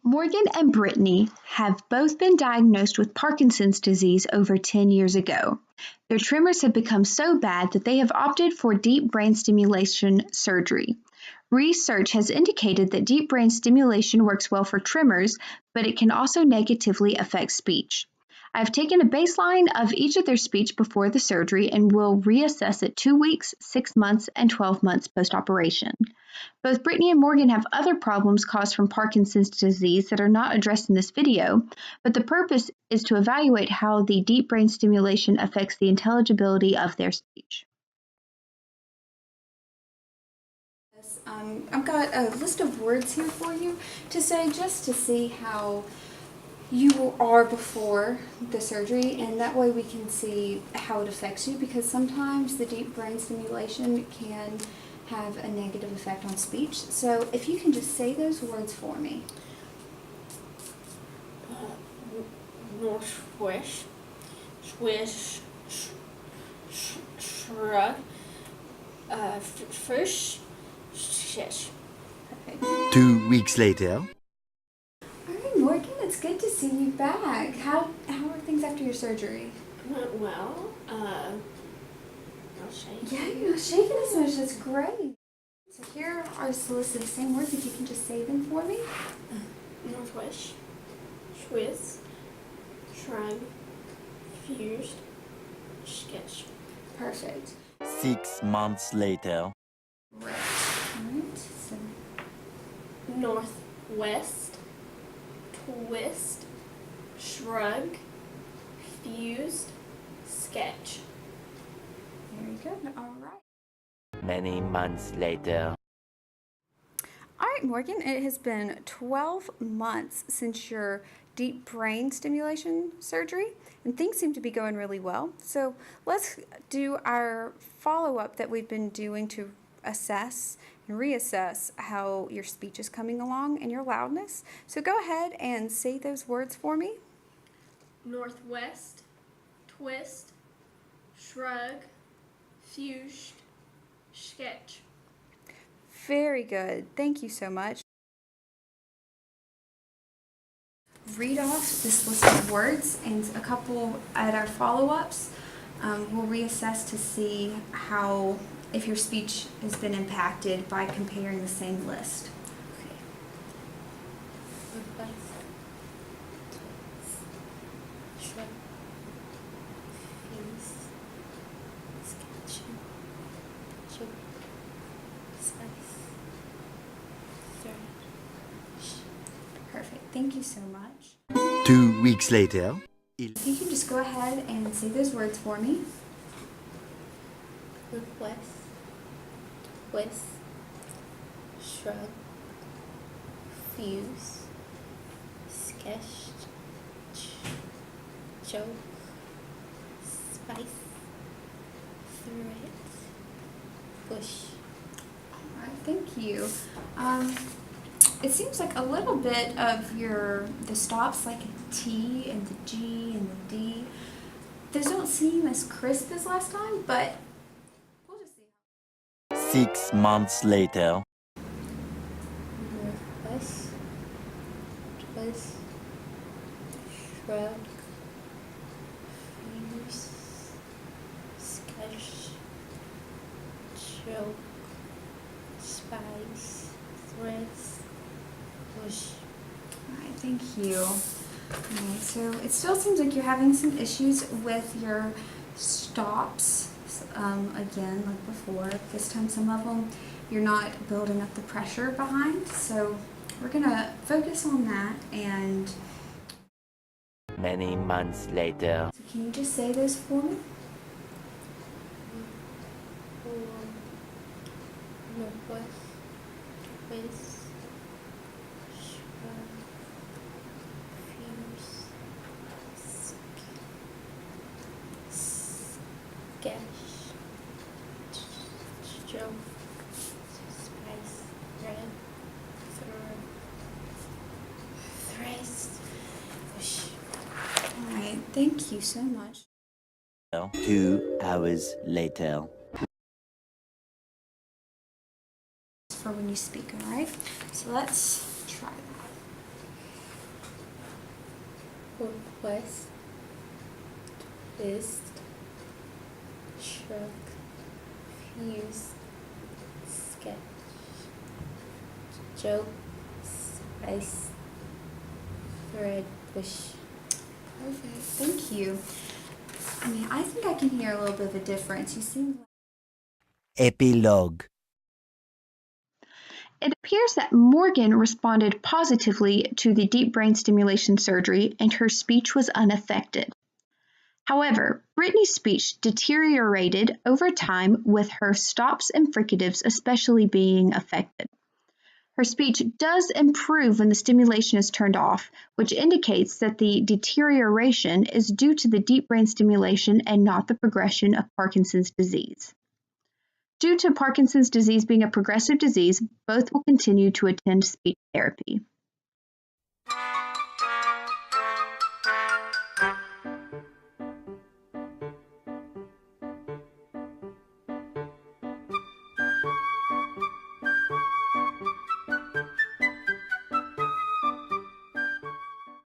Morgan and Brittany have both been diagnosed with Parkinson's disease over 10 years ago. Their tremors have become so bad that they have opted for deep brain stimulation surgery. Research has indicated that deep brain stimulation works well for tremors, but it can also negatively affect speech. I've taken a baseline of each of their speech before the surgery and will reassess at 2 weeks, 6 months, and 12 months post-operation. Both Brittany and Morgan have other problems caused from Parkinson's disease that are not addressed in this video, but the purpose is to evaluate how the deep brain stimulation affects the intelligibility of their speech. I've got a list of words here for you to say just to see how you are before the surgery, and that way we can see how it affects you, because sometimes the deep brain stimulation can have a negative effect on speech. So if you can just say those words for me. Northwest, swish, shrug, fish, shish. Perfect. 2 weeks later. All right, Morgan, it's good to see you back. How are things after your surgery? Went well. I'll shake. Yeah, you're not shaking as much. That's great. So here are the list of the same words. If you can just say them for me. Northwest, Swiss, shrug, fused, sketch. Perfect. 6 months later. Right. All right. So Northwest, twist, shrug, fused, sketch. very good. All right. Many months later. All right, Morgan, it has been 12 months since your deep brain stimulation surgery, and things seem to be going really well. So let's do our follow-up that we've been doing to assess and reassess how your speech is coming along and your loudness. So go ahead and say those words for me. Northwest, twist, shrug, fused, sketch. Very good. Thank you so much. Read off this list of words, and a couple at our follow-ups we'll reassess to see how, if your speech has been impacted by comparing the same list. Okay. Northwest, shrug, fused, sketch, choke, spice, thresh. Perfect. Thank you so much. 2 weeks later. If you can just go ahead and say those words for me. Northwest, twist, shrug, fuse, sketch, choke, spice, thread, push. All right, thank you. It seems like a little bit of the stops, like a T and the G and the D, those don't seem as crisp as last time, but we'll just see. 6 months later. Northwest, twist, shrug, fuse, sketch, choke, spice, threads, push. All right, thank you. All right, so it still seems like you're having some issues with your stops. Again, like before, this time some of them you're not building up the pressure behind. So we're gonna focus on that. And Many months later. so can you just say those for me? Northwest, twist, shrug, fuse, sketch, choke, spice, thread, threads, push. All right, thank you so much. 2 hours later. For when you speak, all right? So let's try that. request, twist, shrug, fuse, sketch, joke, spice, thread, push. Perfect. Thank you. I think I can hear a little bit of a difference. You seem Epilogue. It appears that Morgan responded positively to the deep brain stimulation surgery and her speech was unaffected. However, Brittany's speech deteriorated over time with her stops and fricatives especially being affected. Her speech does improve when the stimulation is turned off, which indicates that the deterioration is due to the deep brain stimulation and not the progression of Parkinson's disease. Due to Parkinson's disease being a progressive disease, both will continue to attend speech therapy.